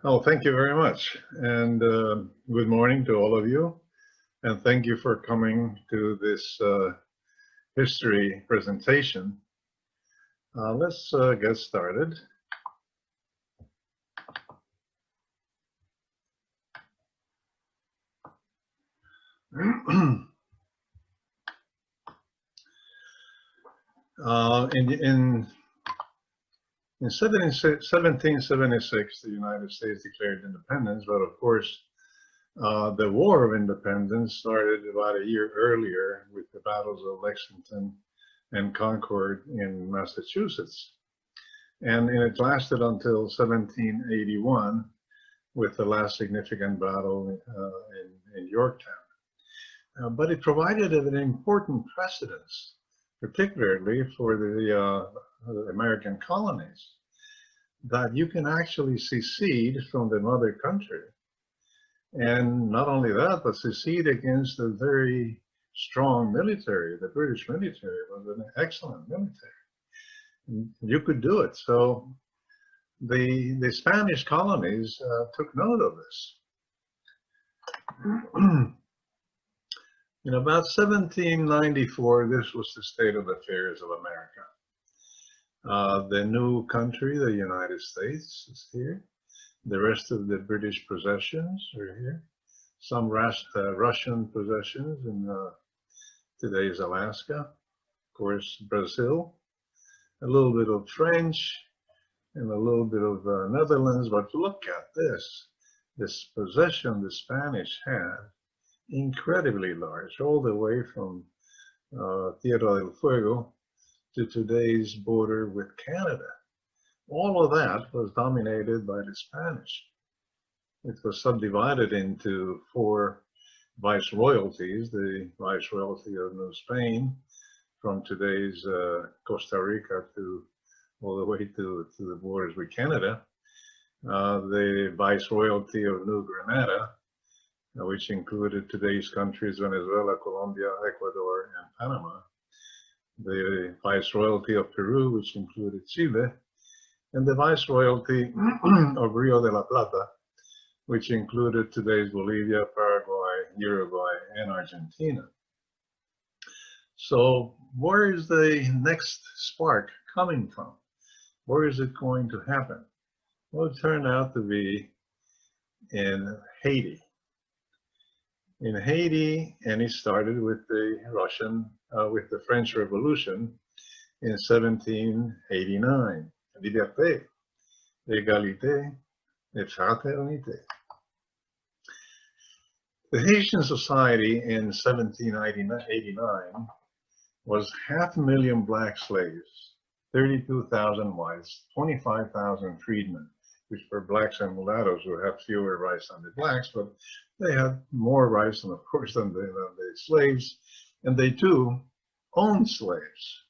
Oh, thank you very much. And good morning to all of you. And thank you for coming to this history presentation. Let's get started. In 1776, the United States declared independence, but of course, the War of Independence started about a year earlier with the battles of Lexington and Concord in Massachusetts. And it lasted until 1781 with the last significant battle in Yorktown. But it provided an important precedence, particularly for the American colonies, that you can actually secede from the mother country. And not only that, but secede against a very strong military. The British military was an excellent military. You could do it. So the Spanish colonies took note of this. In about 1794, this was the state of affairs of America. The new country, the United States, is here. The rest of the British possessions are here. Some Russian possessions in today's Alaska. Of course, Brazil. A little bit of French and a little bit of Netherlands. But look at this possession the Spanish had, incredibly large, all the way from Tierra del Fuego to today's border with Canada. All of that was dominated by the Spanish. It was subdivided into 4 viceroyalties: the viceroyalty of New Spain, from today's Costa Rica to all the way to the borders with Canada, the viceroyalty of New Granada, which included today's countries Venezuela, Colombia, Ecuador, and Panama, the viceroyalty of Peru, which included Chile, and the viceroyalty of Rio de la Plata, which included today's Bolivia, Paraguay, Uruguay, and Argentina. So where is the next spark coming from? Where is it going to happen? Well, it turned out to be in Haiti. In Haiti, and it started with the French Revolution in 1789. Liberté, égalité, et fraternité. The Haitian society in 1789 was 500,000 black slaves, 32,000 whites, 25,000 freedmen, which were blacks and mulattoes who had fewer rights than the blacks, but they had more rights, and of course, than the slaves, and they too owned slaves.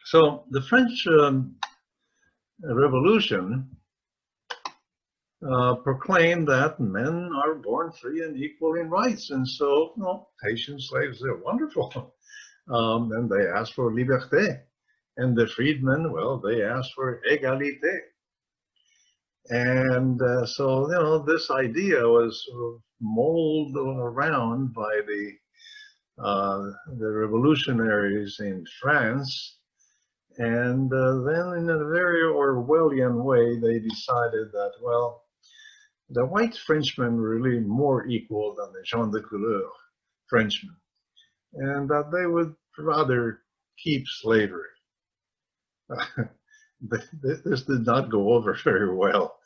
So the French Revolution proclaimed that men are born free and equal in rights, and so Haitian slaves, they're wonderful, and they asked for liberté, and the freedmen, well, they asked for égalité. And so this idea was sort of molded around by the revolutionaries in France. And then in a very Orwellian way, they decided that, well, the white Frenchmen were really more equal than the gens de couleur Frenchmen, and that they would rather keep slavery. This did not go over very well.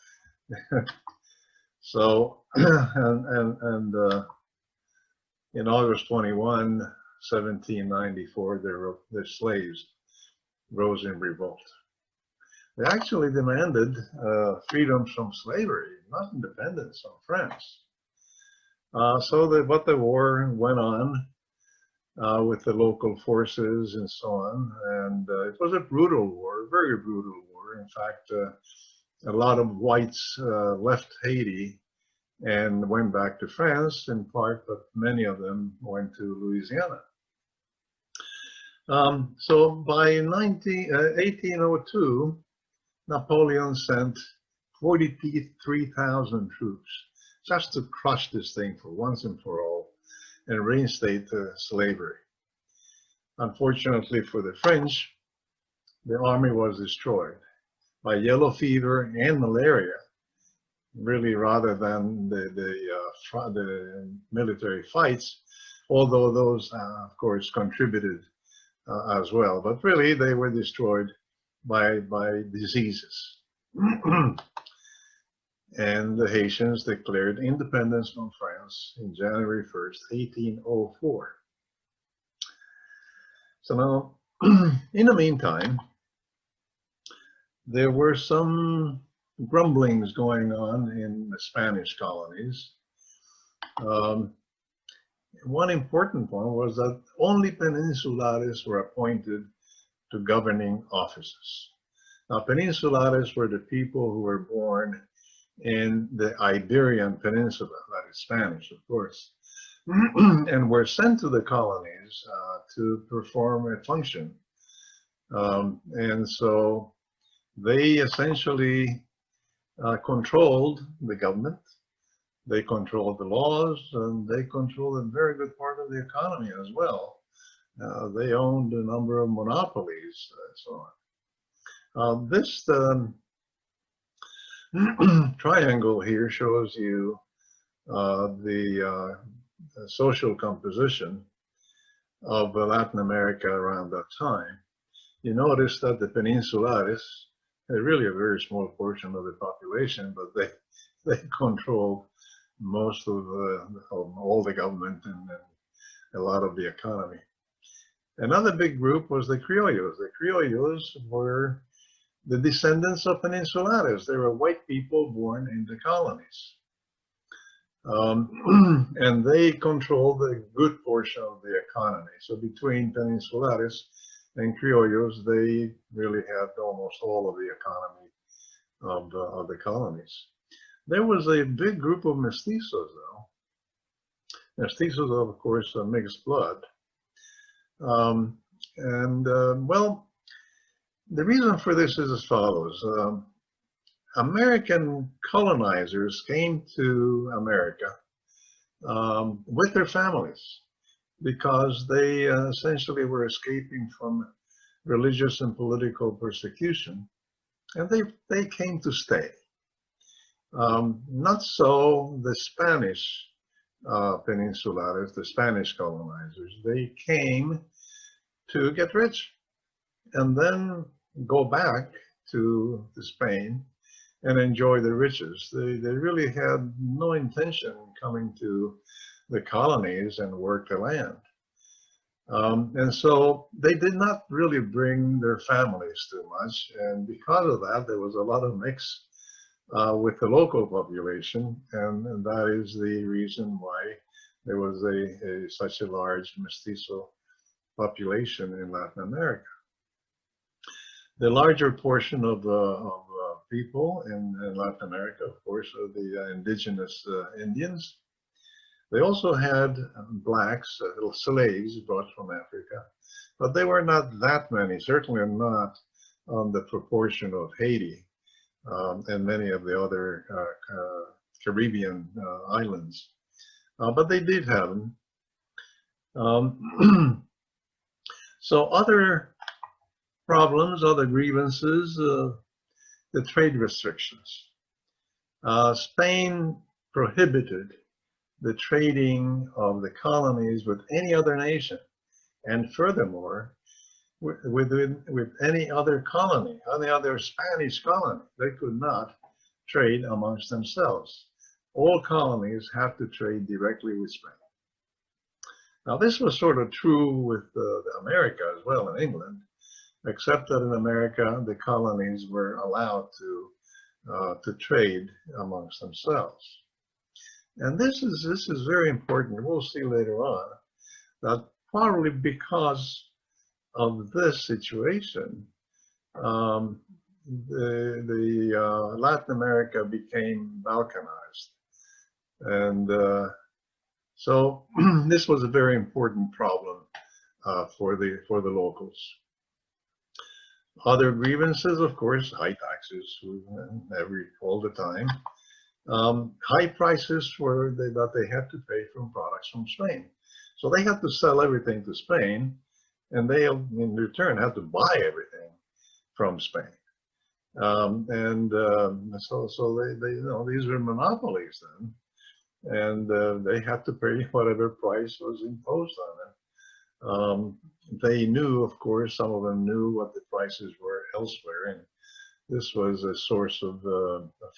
So, and in August 21, 1794, the slaves rose in revolt. They actually demanded freedom from slavery, not independence from France. But the war went on with the local forces and so on, and it was a brutal war, a very brutal war. In fact, a lot of whites left Haiti and went back to France in part, but many of them went to Louisiana. So by 1802, Napoleon sent 43,000 troops just to crush this thing for once and for all and reinstate slavery. Unfortunately for the French, the army was destroyed by yellow fever and malaria, really, rather than the military fights, although those, of course, contributed as well. But really, they were destroyed by diseases. And the Haitians declared independence from France in January 1st, 1804. So now, in the meantime, there were some grumblings going on in the Spanish colonies. One important one was that only peninsulares were appointed to governing offices. Now, peninsulares were the people who were born in the Iberian Peninsula, that is Spanish, of course, and were sent to the colonies to perform a function. And so they essentially controlled the government, they controlled the laws, and they controlled a very good part of the economy as well. They owned a number of monopolies and so on. This triangle here shows you the social composition of Latin America around that time. You notice that the peninsulares, they're really a very small portion of the population, but they control most of all the government and a lot of the economy. Another big group was the Criollos. The Criollos were the descendants of peninsulares. They were white people born in the colonies. And they controlled a good portion of the economy. So between peninsulares and Criollos, they really had almost all of the economy of the colonies. There was a big group of mestizos, though. Mestizos, of course, mixed blood. Well, the reason for this is as follows. American colonizers came to America with their families because they essentially were escaping from religious and political persecution, and they came to stay. Not so the Spanish peninsulares, the Spanish colonizers. They came to get rich and then go back to Spain and enjoy the riches. They really had no intention of coming to the colonies and work the land. And so they did not really bring their families too much. And because of that, there was a lot of mix with the local population. And that is the reason why there was such a large mestizo population in Latin America. The larger portion of people in Latin America, of course, are the indigenous Indians. They also had blacks, slaves brought from Africa, but they were not that many, certainly not on the proportion of Haiti and many of the other Caribbean islands. But they did have them. So other problems, other grievances, the trade restrictions. Spain prohibited the trading of the colonies with any other nation, and furthermore, with any other colony, any other Spanish colony. They could not trade amongst themselves. All colonies have to trade directly with Spain. Now, this was sort of true with America as well, in England, except that in America, the colonies were allowed to trade amongst themselves. And this is very important. We'll see later on that probably because of this situation, Latin America became balkanized, and so this was a very important problem for the locals. Other grievances, of course, high taxes all the time. High prices that they had to pay from products from Spain. So they had to sell everything to Spain, and they, in return, had to buy everything from Spain. So they these were monopolies then, and they had to pay whatever price was imposed on them. They knew, of course, some of them knew what the prices were elsewhere, and this was a source of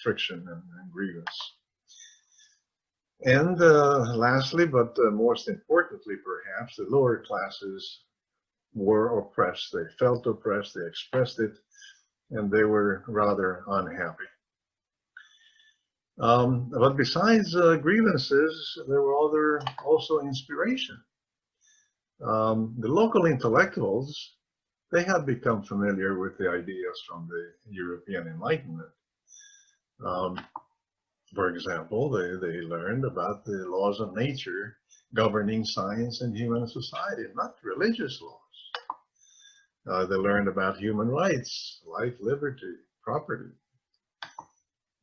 friction and grievance. And lastly, but most importantly, perhaps, the lower classes were oppressed. They felt oppressed, they expressed it, and they were rather unhappy. But besides grievances, there were also inspiration. The local intellectuals, they had become familiar with the ideas from the European Enlightenment. For example, they learned about the laws of nature governing science and human society, not religious laws. They learned about human rights, life, liberty, property.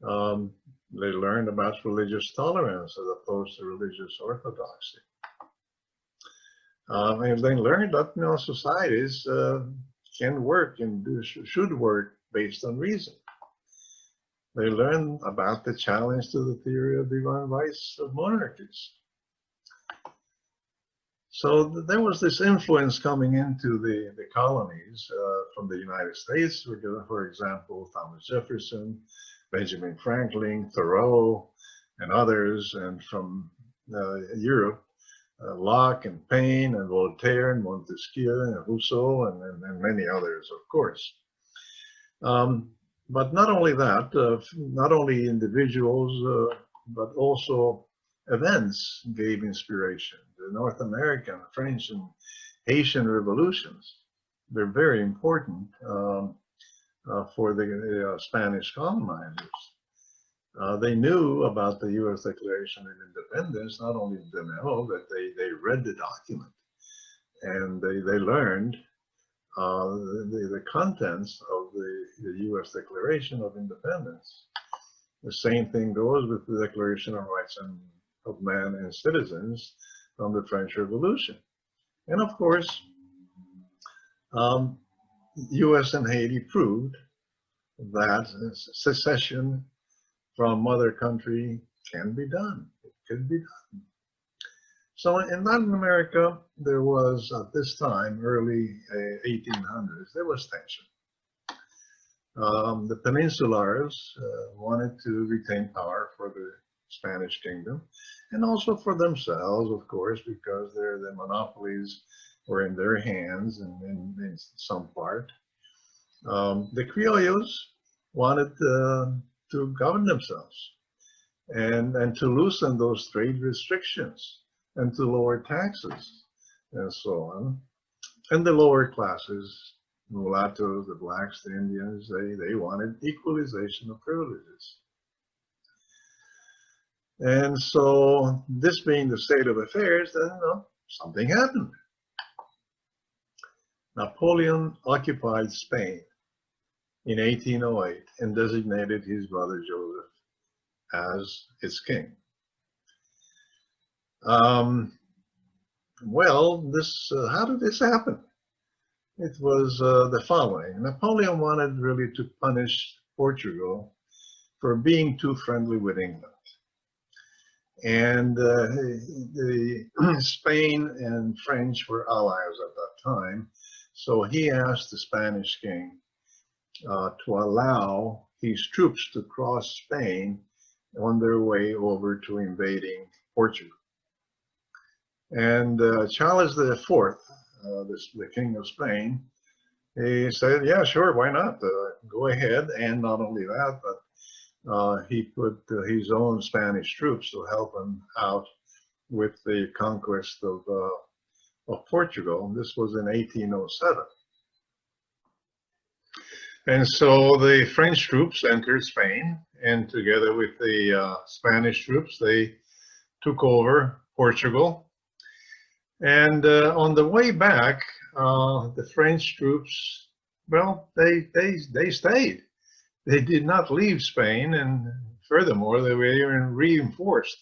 They learned about religious tolerance as opposed to religious orthodoxy. And they learned that societies can work and should work based on reason. They learned about the challenge to the theory of divine rights of monarchies. So there was this influence coming into the colonies from the United States. For example, Thomas Jefferson, Benjamin Franklin, Thoreau, and others, and from Europe, Locke and Paine and Voltaire and Montesquieu and Rousseau and many others, of course. But not only that, not only individuals, but also events gave inspiration. The North American, French, and Haitian revolutions, they're very important for the Spanish colonizers. They knew about the U.S. Declaration of Independence. Not only did they know, that they read the document, and they learned the contents of the U.S. Declaration of Independence. The same thing goes with the Declaration of Rights of Man and Citizens from the French Revolution. And of course, U.S. and Haiti proved that secession from mother country can be done. It could be done. So in Latin America, there was, at this time, early 1800s, there was tension. The Peninsulars wanted to retain power for the Spanish kingdom, and also for themselves, of course, because the monopolies were in their hands in some part. The Criollos wanted to govern themselves and to loosen those trade restrictions and to lower taxes and so on. And the lower classes, mulattoes, the blacks, the Indians, they wanted equalization of privileges. And so, this being the state of affairs, then something happened. Napoleon occupied Spain in 1808 and designated his brother Joseph as its king. Well, how did this happen? It was the following. Napoleon wanted really to punish Portugal for being too friendly with England. And Spain and French were allies at that time. So he asked the Spanish king to allow his troops to cross Spain on their way over to invading Portugal. And Charles IV, the King of Spain, he said, yeah, sure, why not? Go ahead. And not only that, but he put his own Spanish troops to help him out with the conquest of Portugal. This was in 1807. And so the French troops entered Spain, and together with the Spanish troops, they took over Portugal. And on the way back, the French troops well, they stayed. They did not leave Spain, and furthermore, they were even reinforced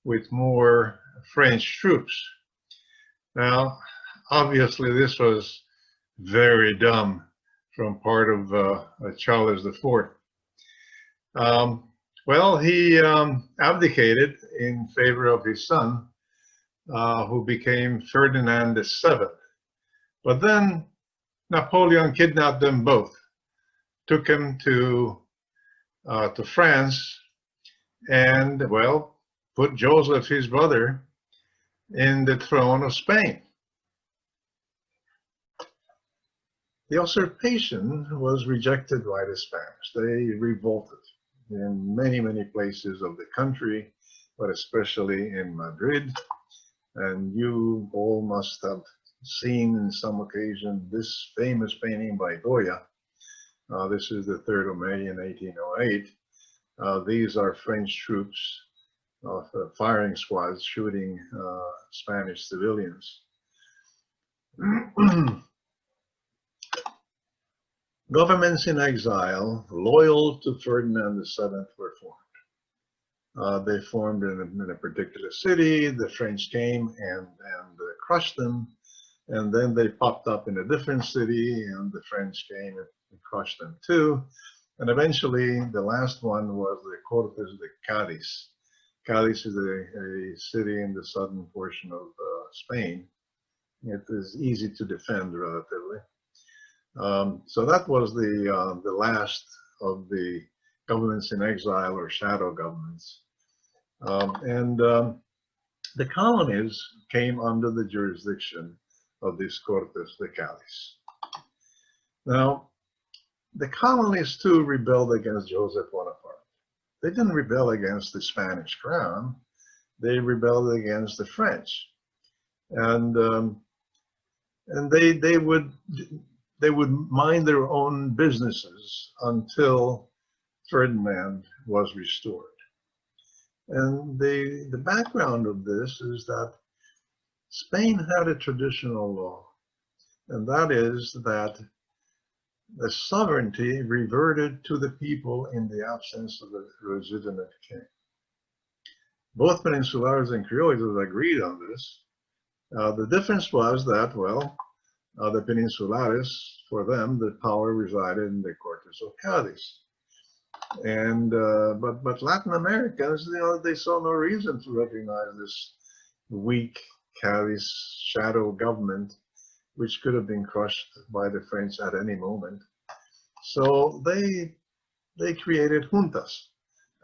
with more French troops. Now, obviously, this was very dumb from part of Charles IV. Um, well, he abdicated in favor of his son, who became Ferdinand VII. But then Napoleon kidnapped them both, took him to France, and, well, put Joseph, his brother, in the throne of Spain. The usurpation was rejected by the Spanish. They revolted in many, many places of the country, but especially in Madrid. And you all must have seen in some occasion this famous painting by Goya. This is the 3rd of May in 1808. These are French troops of firing squads shooting Spanish civilians. Governments in exile, loyal to Ferdinand VII, were formed. They formed in a particular city. The French came and crushed them, and then they popped up in a different city, and the French came and crushed them too. And eventually, the last one was the Cortes de Cádiz. Cádiz is a city in the southern portion of Spain. It is easy to defend relatively. So that was the last of the governments in exile or shadow governments. The colonies came under the jurisdiction of these Cortes de Cádiz. Now, the colonies too rebelled against Joseph Bonaparte. They didn't rebel against the Spanish crown. They rebelled against the French. And they would mind their own businesses until Ferdinand was restored. And the background of this is that Spain had a traditional law, and that is that the sovereignty reverted to the people in the absence of a legitimate king. Both Peninsulares and Criollos agreed on this. The difference was that, well, the Peninsulares, for them, the power resided in the Cortes of Cádiz. And but Latin Americans, they saw no reason to recognize this weak Cádiz shadow government, which could have been crushed by the French at any moment. So they created juntas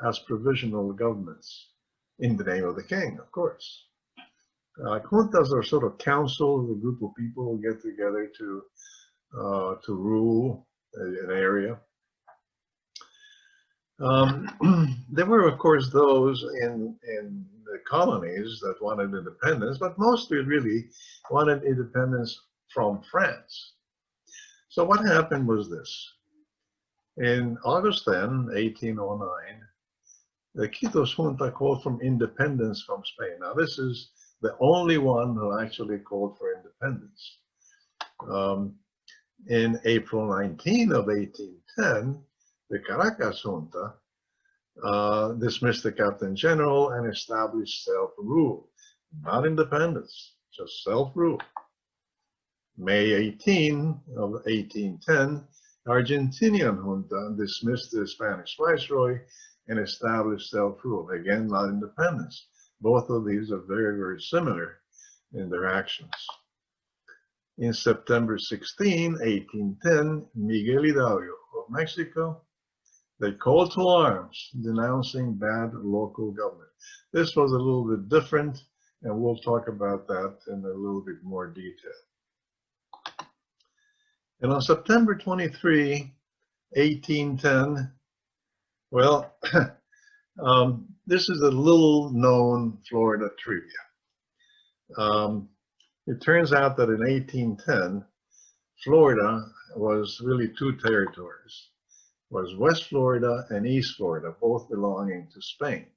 as provisional governments in the name of the king, of course. Juntas are sort of councils, a group of people who get together to rule an area. There were, of course, those in the colonies that wanted independence, but mostly really wanted independence from France. So what happened was this. In August 10, 1809, the Quito's Junta called for independence from Spain. Now, this is the only one who actually called for independence. In April 19 of 1810, the Caracas Junta dismissed the Captain General and established self-rule. Not independence, just self-rule. May 18 of 1810, Argentinian Junta dismissed the Spanish Viceroy and established self-rule. Again, not independence. Both of these are very, very similar in their actions. In September 16, 1810, Miguel Hidalgo of Mexico, they called to arms, denouncing bad local government. This was a little bit different, and we'll talk about that in a little bit more detail. And on September 23, 1810, well, this is a little known Florida trivia. It turns out that in 1810, Florida was really two territories. It was West Florida and East Florida, both belonging to Spain.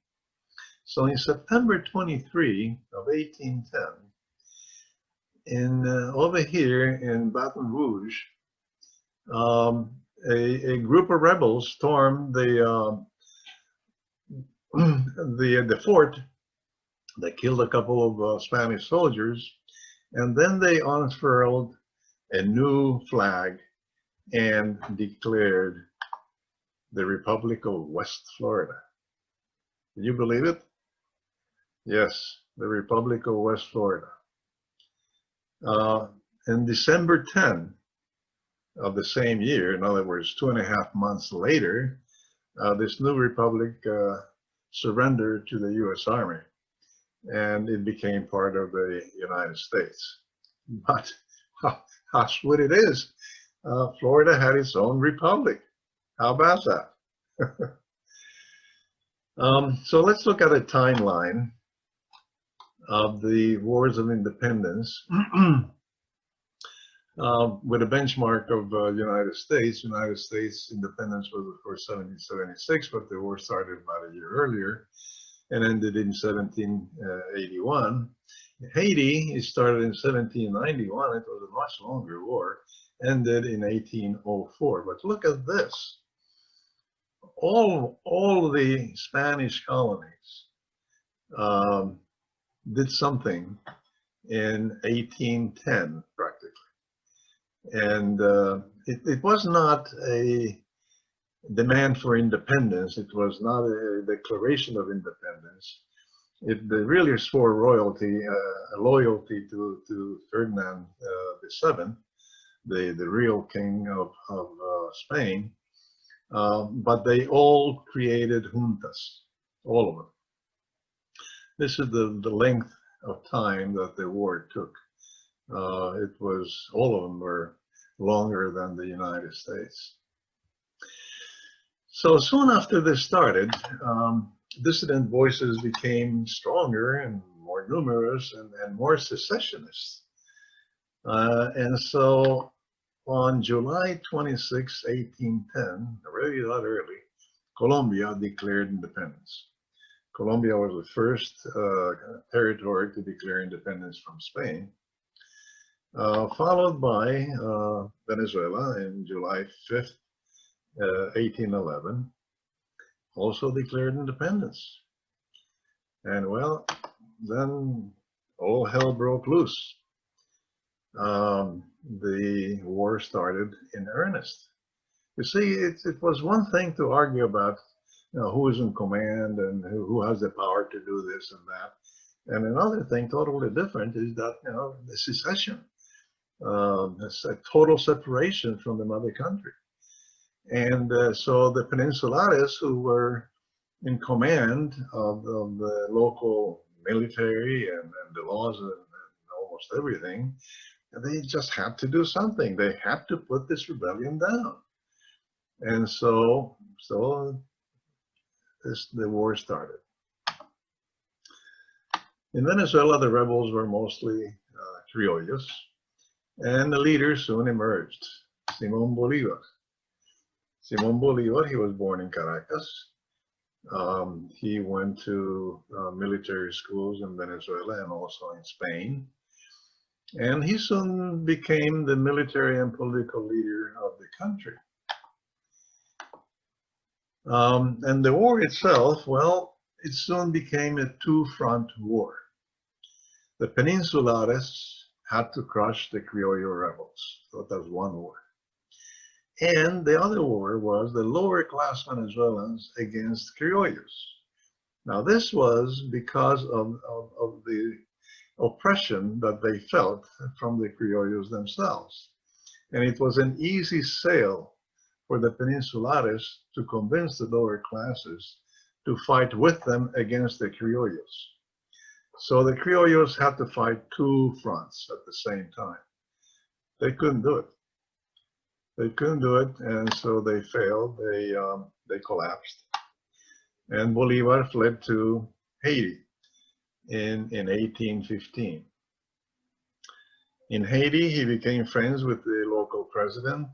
So in September 23 of 1810, over here in Baton Rouge, A group of rebels stormed the fort. They killed a couple of Spanish soldiers, and then they unfurled a new flag and declared the Republic of West Florida. Can you believe it? Yes, the Republic of West Florida. In December 10 of the same year, in other words, 2.5 months later, this new republic surrendered to the U.S. Army, and it became part of the United States. But how sweet it is, Florida had its own republic. How about that? So let's look at a timeline of the wars of independence with a benchmark of United States. United States independence was, of course, 1776, but the war started about a year earlier and ended in 1781. Haiti, it started in 1791. It was a much longer war, ended in 1804. But look at this. All the Spanish colonies did something in 1810, practically. And it was not a demand for independence. It was not a declaration of independence. It really swore royalty, loyalty to Ferdinand VII, the real king of Spain. But they all created juntas, all of them. This is the length of time that the war took. It was, all of them were longer than the United States. So soon after this started, dissident voices became stronger and more numerous and more secessionists. And so on July 26, 1810, already that early, Colombia declared independence. Colombia was the first territory to declare independence from Spain, followed by Venezuela in July 5th, 1811, also declared independence. And well, then all hell broke loose. The war started in earnest. You see, it was one thing to argue about, who is in command and who has the power to do this and that. And another thing totally different is that, the secession. It's a total separation from the mother country. And so the Peninsulares, who were in command of the local military and the laws and almost everything, they just had to do something. They had to put this rebellion down. And so the war started. In Venezuela, the rebels were mostly Criollos, and the leader soon emerged, Simón Bolívar. Simón Bolívar, he was born in Caracas. He went to military schools in Venezuela and also in Spain. And he soon became the military and political leader of the country. And the war itself, well, it soon became a two-front war. The Peninsulares had to crush the Criollo rebels. So that was one war. And the other war was the lower class Venezuelans against Criollos. Now this was because of the oppression that they felt from the Criollos themselves. And it was an easy sale for the Peninsulares to convince the lower classes to fight with them against the Criollos. So the Criollos had to fight two fronts at the same time. They couldn't do it. They couldn't do it, and so they failed. They collapsed. And Bolivar fled to Haiti in 1815. In Haiti, he became friends with the local president,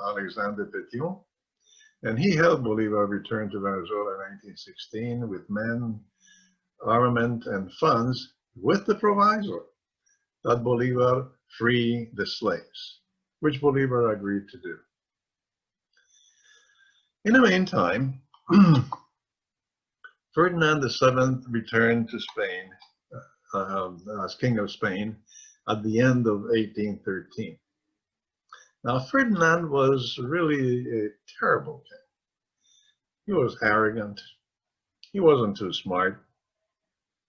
Alexander Pétion, and he helped Bolivar return to Venezuela in 1916 with men, armament, and funds, with the proviso that Bolivar free the slaves, which Bolivar agreed to do. In the meantime, Ferdinand VII returned to Spain as King of Spain at the end of 1813. Now, Ferdinand was really a terrible king. He was arrogant. He wasn't too smart.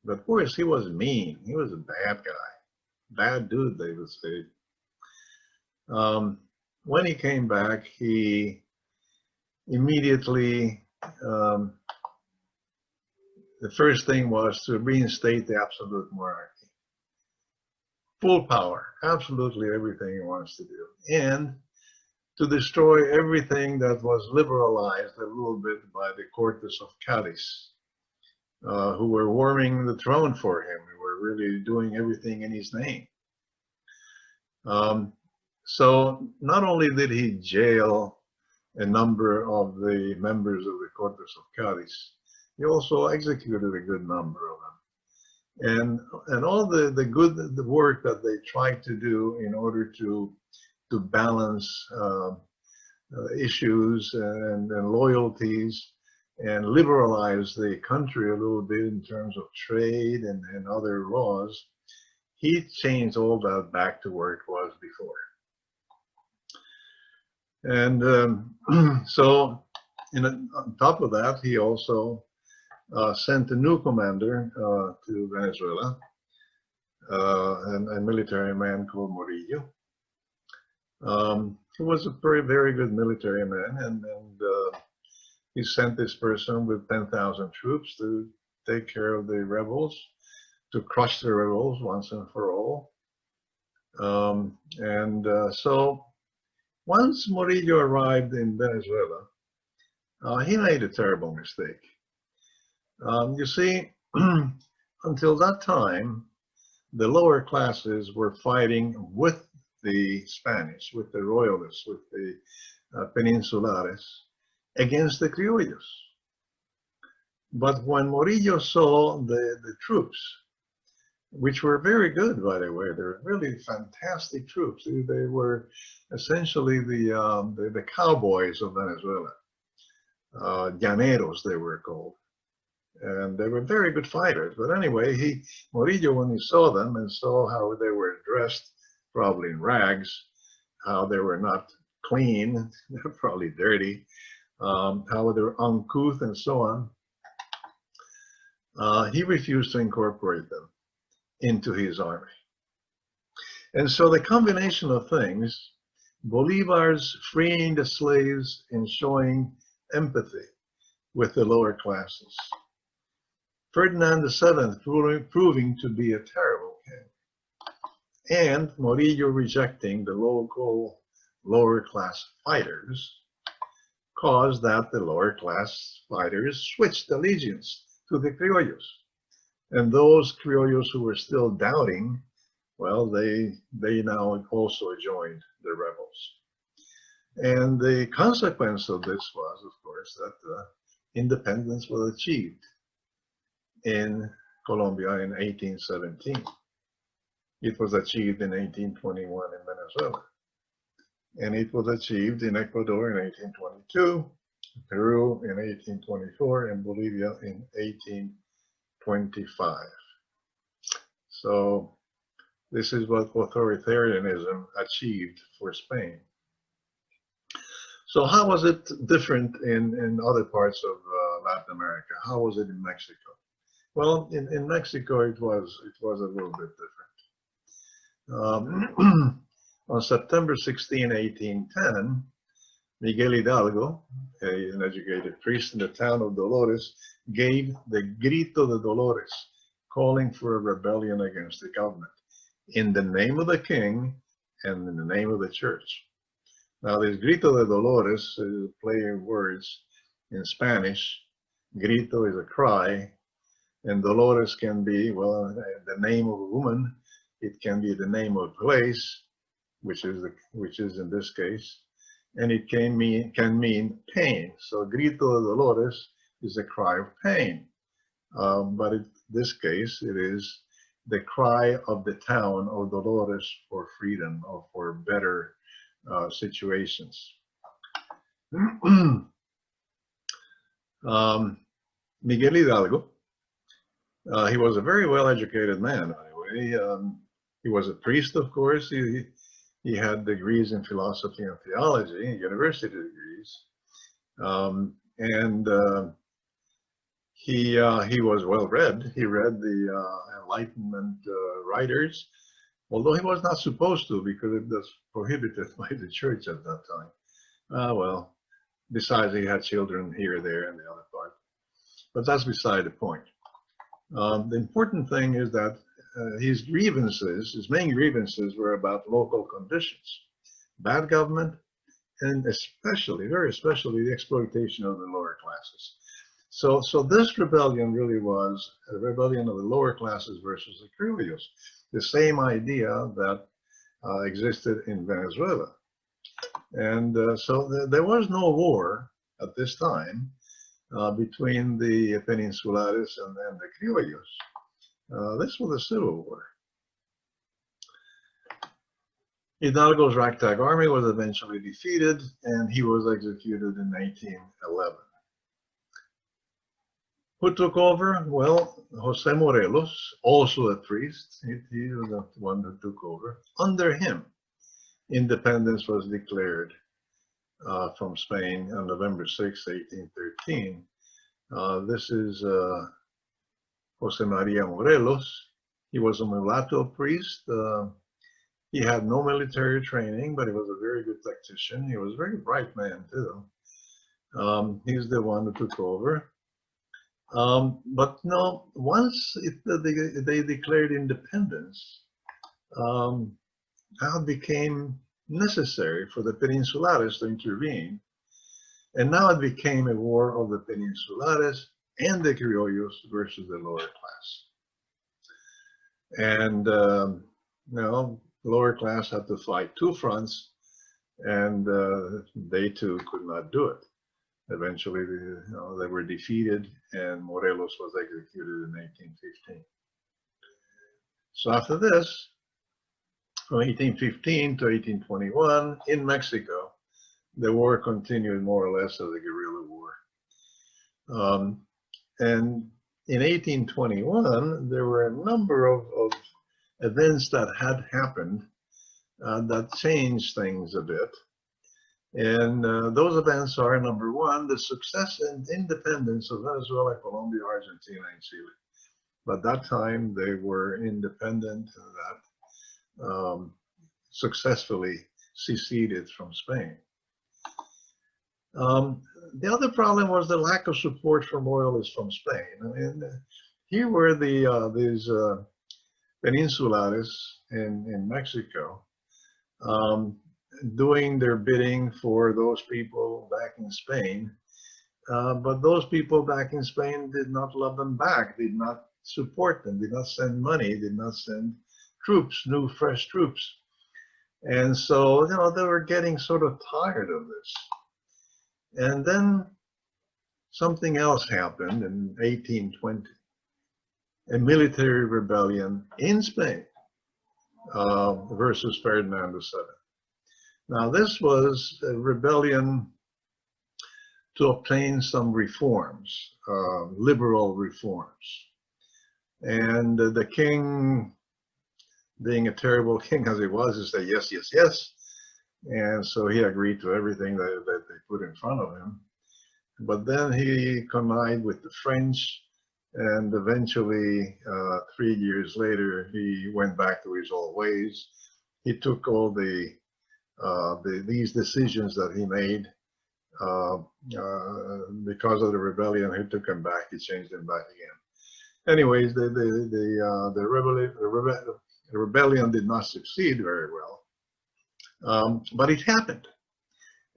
But of course, he was mean. He was a bad guy. Bad dude, they would say. When he came back, he immediately, the first thing was to reinstate the absolute monarchy. Full power, absolutely everything he wants to do. And to destroy everything that was liberalized a little bit by the Cortes of Cadiz, who were warming the throne for him, who were really doing everything in his name. So not only did he jail a number of the members of the Cortes of Cadiz, he also executed a good number of them. And all the work that they tried to do in order to balance issues and loyalties and liberalize the country a little bit in terms of trade and other laws, he changed all that back to where it was before. And so on top of that, he also sent a new commander to Venezuela, a military man called Murillo. He was a very good military man, and he sent this person with 10,000 troops to take care of the rebels, to crush the rebels once and for all. So once Murillo arrived in Venezuela, he made a terrible mistake. You see, until that time, the lower classes were fighting with the Spanish, with the royalists, with the peninsulares, against the criollos. But when Murillo saw the troops, which were very good, by the way, they were really fantastic troops. They were essentially the cowboys of Venezuela, llaneros they were called. And they were very good fighters. But anyway, Murillo, when he saw them and saw how they were dressed, probably in rags, how they were not clean, they were probably dirty, how they were uncouth and so on, he refused to incorporate them into his army. And so the combination of things, Bolivar's freeing the slaves and showing empathy with the lower classes, Ferdinand VII proving to be a terrible king, and Murillo rejecting the local lower class fighters, caused that the lower class fighters switched allegiance to the criollos. And those criollos who were still doubting, well, they now also joined the rebels. And the consequence of this was, of course, that independence was achieved in Colombia in 1817. It was achieved in 1821 in Venezuela. And it was achieved in Ecuador in 1822, Peru in 1824, and Bolivia in 1825. So this is what authoritarianism achieved for Spain. So how was it different in other parts of Latin America? How was it in Mexico? Well, in Mexico, it was a little bit different. On September 16, 1810, Miguel Hidalgo, an educated priest in the town of Dolores, gave the Grito de Dolores, calling for a rebellion against the government in the name of the king and in the name of the church. Now, this Grito de Dolores is a play of words in Spanish. Grito is a cry, and Dolores can be, well, the name of a woman. It can be the name of a place, which is in this case, and it can mean pain. So Grito de Dolores is a cry of pain, but in this case, it is the cry of the town of Dolores for freedom or for better situations. Miguel Hidalgo, he was a very well-educated man, anyway. He was a priest, of course. He had degrees in philosophy and theology, university degrees. He was well read. He read the Enlightenment writers, although he was not supposed to, because it was prohibited by the church at that time. Well, besides, he had children here, there, and the other part. But that's beside the point. The important thing is that his grievances, his main grievances, were about local conditions, bad government, and especially, very especially, the exploitation of the lower classes. So this rebellion really was a rebellion of the lower classes versus the Criollos, the same idea that existed in Venezuela. And so there was no war at this time between the Peninsulares and the Criollos. This was a civil war. Hidalgo's ragtag army was eventually defeated, and he was executed in 1911. Who took over? Well, Jose Morelos, also a priest. He was the one who took over. Under him, independence was declared from Spain on November 6, 1813. This is Jose Maria Morelos. He was a mulatto priest. He had no military training, but he was a very good tactician. He was a very bright man, too. He's the one who took over. But no, once they declared independence, now it became necessary for the Peninsulares to intervene. And now it became a war of the Peninsulares and the Criollos versus the lower class. And the lower class had to fight two fronts, and they too could not do it. Eventually, they were defeated, and Morelos was executed in 1815. So after this, from 1815 to 1821, in Mexico, the war continued more or less as a guerrilla war. And in 1821, there were a number of events that had happened that changed things a bit. And those events are, number one, the success and independence of Venezuela, Colombia, Argentina, and Chile. By that time, they were independent, that successfully seceded from Spain. The other problem was the lack of support from royalists from Spain. I mean, here were these peninsulares in Mexico doing their bidding for those people back in Spain. But those people back in Spain did not love them back, did not support them, did not send money, did not send troops, new, fresh troops. And so, they were getting sort of tired of this. And then something else happened in 1820, a military rebellion in Spain versus Ferdinand VII. Now, this was a rebellion to obtain some reforms, liberal reforms. And the king, being a terrible king as he was, he said, yes, yes, yes. And so he agreed to everything that they put in front of him. But then he connived with the French, and eventually, 3 years later, he went back to his old ways. He took all these decisions that he made because of the rebellion. He took them back. He changed them back again. Anyways, the rebellion did not succeed very well. But it happened.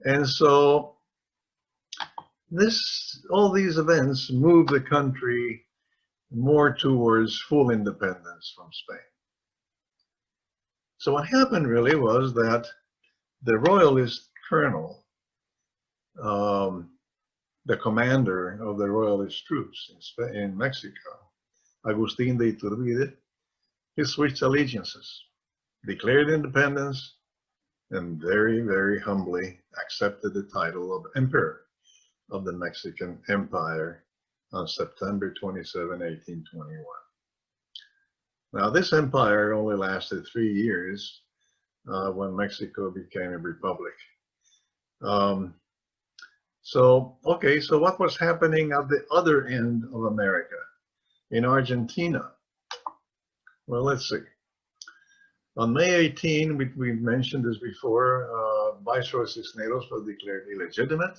And so all these events moved the country more towards full independence from Spain. So what happened really was that the royalist colonel, the commander of the royalist troops in Mexico, Agustin de Iturbide, he switched allegiances, declared independence, and very, very humbly accepted the title of emperor. of the Mexican Empire on September 27, 1821. Now, this empire only lasted 3 years when Mexico became a republic. So what was happening at the other end of America, in Argentina? Well, let's see. On May 18, we mentioned this before, Viceroy Cisneros was declared illegitimate.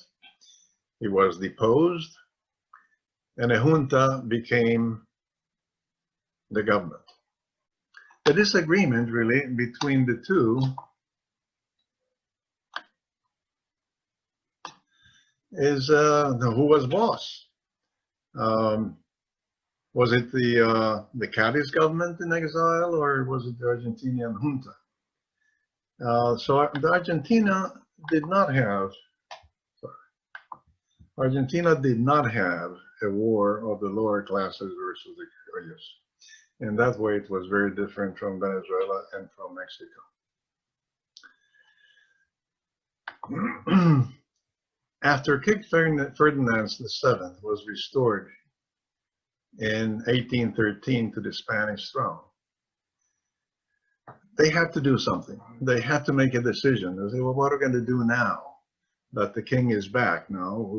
He was deposed, and a junta became the government. The disagreement really between the two is who was boss. Was it the Cadiz government in exile, or was it the Argentinian junta? So the Argentina did not have a war of the lower classes versus the Criollos. In that way, it was very different from Venezuela and from Mexico. After King Ferdinand VII was restored in 1813 to the Spanish throne, they had to do something. They had to make a decision. They said, well, what are we going to do now that the king is back? Now,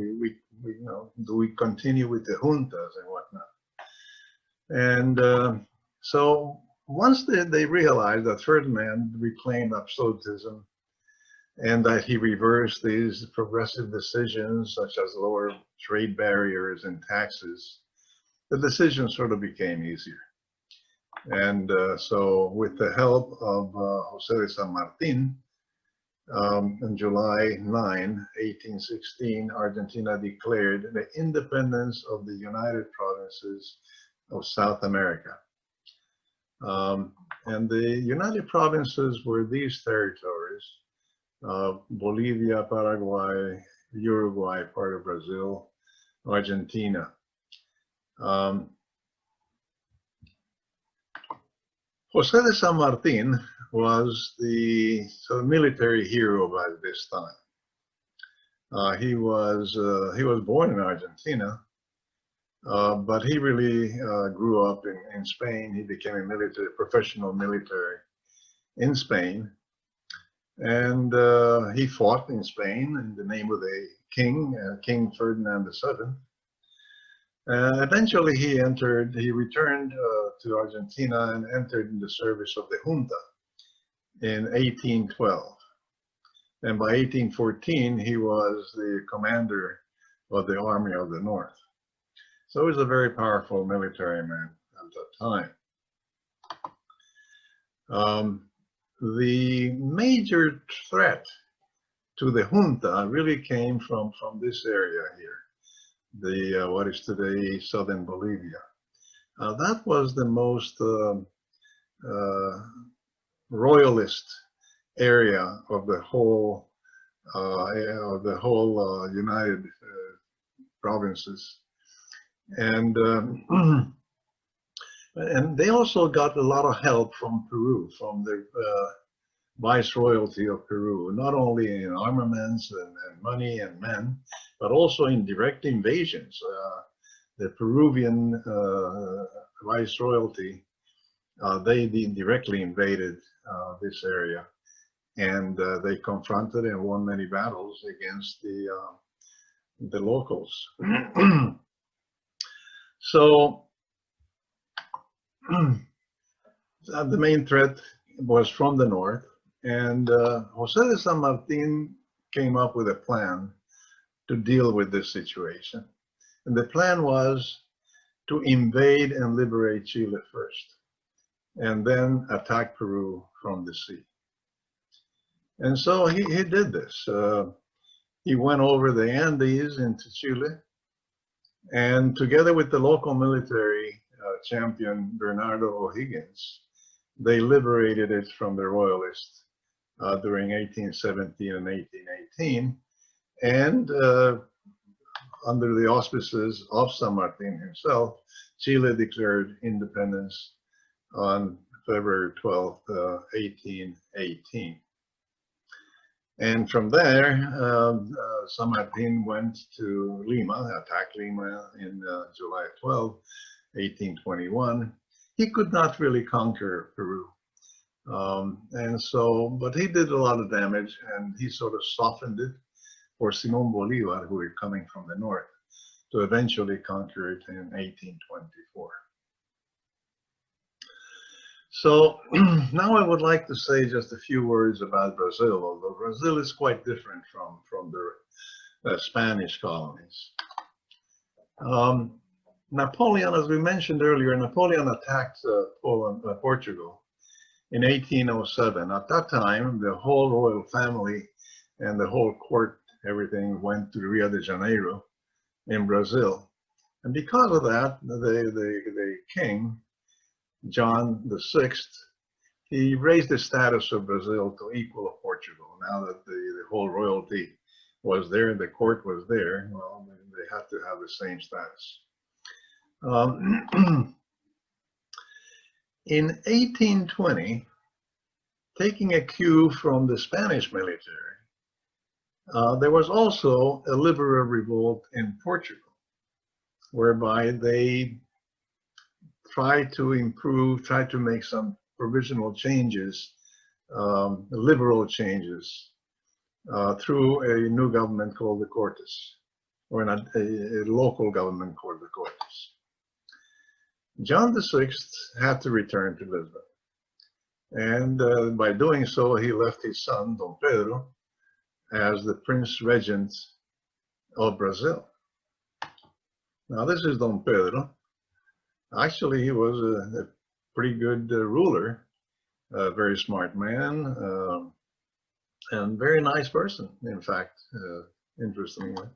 do we continue with the juntas and whatnot? And so once they realized that Ferdinand reclaimed absolutism and that he reversed these progressive decisions such as lower trade barriers and taxes, the decision sort of became easier. And so with the help of José de San Martín, on July 9, 1816, Argentina declared the independence of the United Provinces of South America. And the United Provinces were these territories: Bolivia, Paraguay, Uruguay, part of Brazil, Argentina. José de San Martín was the military hero by this time. He was born in Argentina, but he really grew up in Spain. He became a professional military in Spain, and he fought in Spain in the name of the king, King Ferdinand VII. Eventually, he returned to Argentina and entered in the service of the junta in 1812. And by 1814, he was the commander of the Army of the North. So he was a very powerful military man at that time. The major threat to the junta really came from this area here, what is today southern Bolivia. That was the most royalist area of the whole United Provinces, and they also got a lot of help from Peru, from the Viceroyalty of Peru, not only in armaments and money and men, but also in direct invasions. The Peruvian Viceroyalty, they directly invaded this area, and they confronted and won many battles against the locals. So the main threat was from the north, and José de San Martín came up with a plan to deal with this situation. And the plan was to invade and liberate Chile first, and then attack Peru from the sea. And so he did this. He went over the Andes into Chile, and together with the local military champion Bernardo O'Higgins, they liberated it from the royalists during 1817 and 1818. And under the auspices of San Martín himself, Chile declared independence on February 12th, 1818. And from there, San Martin went to Lima, attacked Lima in July 12, 1821. He could not really conquer Peru. And so, but he did a lot of damage, and he sort of softened it for Simon Bolivar, who was coming from the north, to eventually conquer it in 1824. So now I would like to say just a few words about Brazil, although Brazil is quite different from the Spanish colonies. Napoleon, as we mentioned earlier, Napoleon attacked Portugal in 1807. At that time, the whole royal family and the whole court, everything went to Rio de Janeiro in Brazil. And because of that, the king, John VI, he raised the status of Brazil to equal of Portugal. Now that the whole royalty was there, the court was there, well, they had to have the same status. In 1820, taking a cue from the Spanish military, there was also a liberal revolt in Portugal, whereby they tried to improve, tried to make some provisional changes, liberal changes, through a new government called the Cortes, or a local government called the Cortes. John VI had to return to Lisbon. And by doing so, he left his son, Dom Pedro, as the Prince Regent of Brazil. Now, this is Dom Pedro. Actually, he was a pretty good ruler, a very smart man, and very nice person, in fact, interestingly.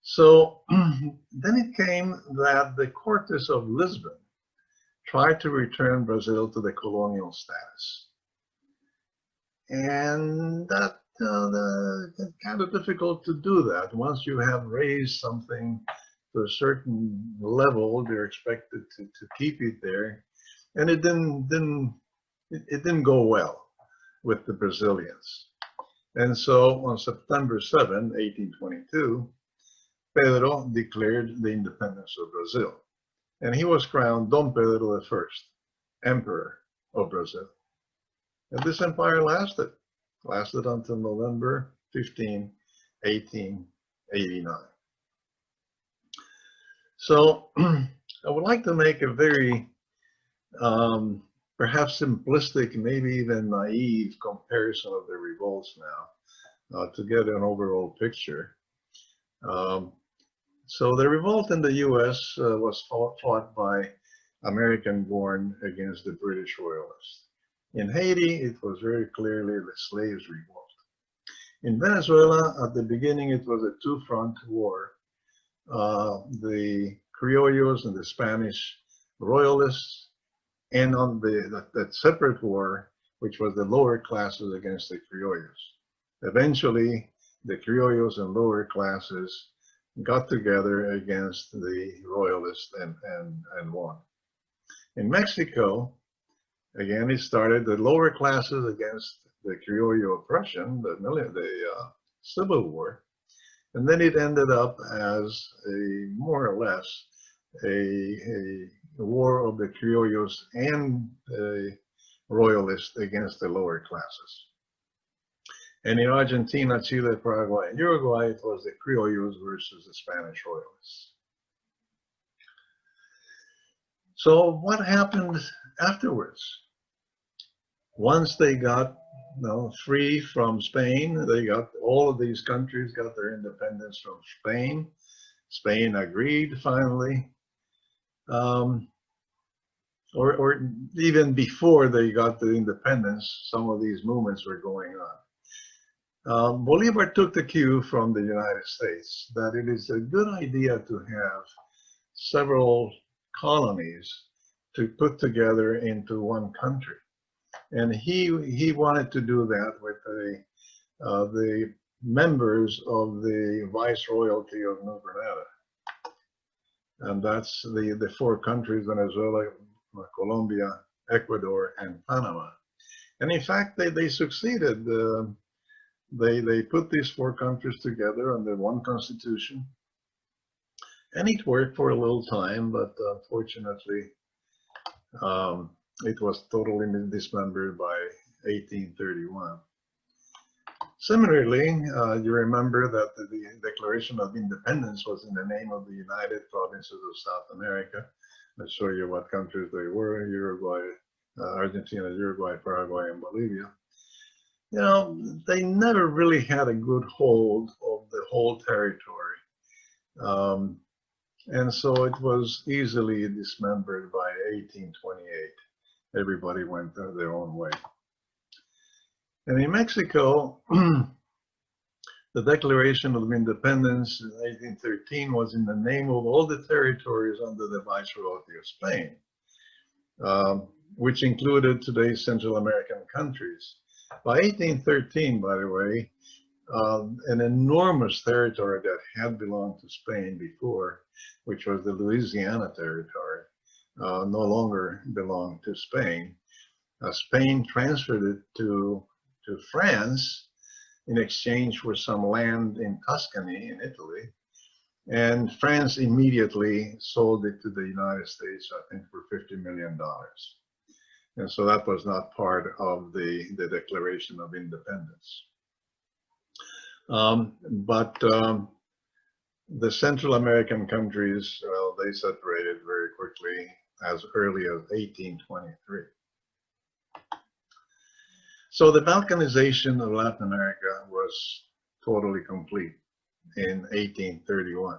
So then it came that the Cortes of Lisbon tried to return Brazil to the colonial status. And that it's kind of difficult to do that. Once you have raised something to a certain level, they're expected to keep it there. And it didn't go well with the Brazilians. And so on September 7, 1822, Pedro declared the independence of Brazil. And he was crowned Dom Pedro I, Emperor of Brazil. And this empire lasted until November 15, 1889. So I would like to make a very perhaps simplistic, maybe even naive comparison of the revolts now to get an overall picture. So the revolt in the US was fought by American-born against the British royalists. In Haiti, it was very clearly the slaves' revolt. In Venezuela, at the beginning, it was a two-front war. The Criollos and the Spanish royalists, and on that separate war, which was the lower classes against the Criollos. Eventually, the Criollos and lower classes got together against the royalists and won. In Mexico, again, it started the lower classes against the Criollo oppression, the Civil War, and then it ended up as more or less a war of the Criollos and the royalists against the lower classes. And in Argentina, Chile, Paraguay, and Uruguay, it was the Criollos versus the Spanish royalists. So what happened afterwards? Once they got free from Spain, all of these countries got their independence from Spain. Spain agreed finally. Or even before they got the independence, some of these movements were going on. Bolivar took the cue from the United States that it is a good idea to have several colonies to put together into one country. And he wanted to do that with the members of the Viceroyalty of New Granada. And that's the four countries: Venezuela, Colombia, Ecuador, and Panama. And in fact, they succeeded. They put these four countries together under one constitution, and it worked for a little time, but unfortunately, it was totally dismembered by 1831. Similarly, you remember that the Declaration of Independence was in the name of the United Provinces of South America. I'll show you what countries they were: Uruguay, Argentina, Uruguay, Paraguay, and Bolivia. You know, they never really had a good hold of the whole territory. And so it was easily dismembered by 1828. Everybody went their own way. And in Mexico, the Declaration of Independence in 1813 was in the name of all the territories under the Viceroyalty of Spain, which included today's Central American countries. By 1813, by the way, an enormous territory that had belonged to Spain before, which was the Louisiana territory, no longer belonged to Spain. Spain transferred it to France in exchange for some land in Tuscany in Italy, and France immediately sold it to the United States, I think, for $50 million. And so that was not part of the Declaration of Independence. The Central American countries, well, they separated very quickly as early as 1823. So the balkanization of Latin America was totally complete in 1831.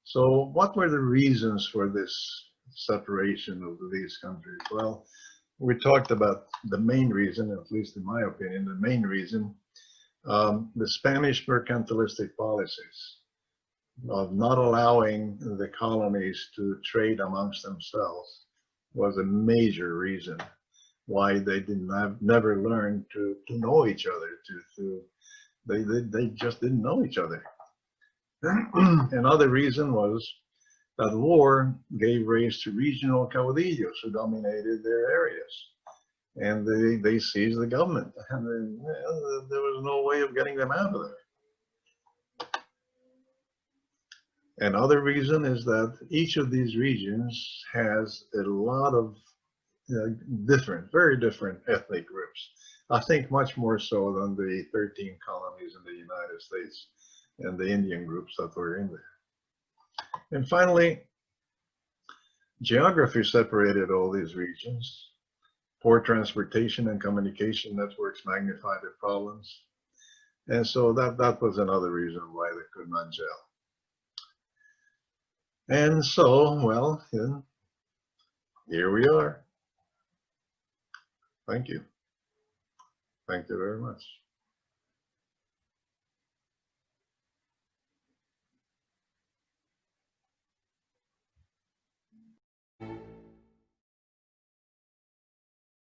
So what were the reasons for this separation of these countries? Well, we talked about the main reason, at least in my opinion, the main reason, the Spanish mercantilistic policies of not allowing the colonies to trade amongst themselves was a major reason why they never learned to know each other. They just didn't know each other. Another reason was that war gave rise to regional caudillos who dominated their areas, and they seized the government, and there was no way of getting them out of there. Another reason is that each of these regions has a lot of very different ethnic groups. I think much more so than the 13 colonies in the United States and the Indian groups that were in there. And finally, geography separated all these regions. Poor transportation and communication networks magnified the problems. And so that was another reason why they could not gel. And so, well, here we are. Thank you. Thank you very much.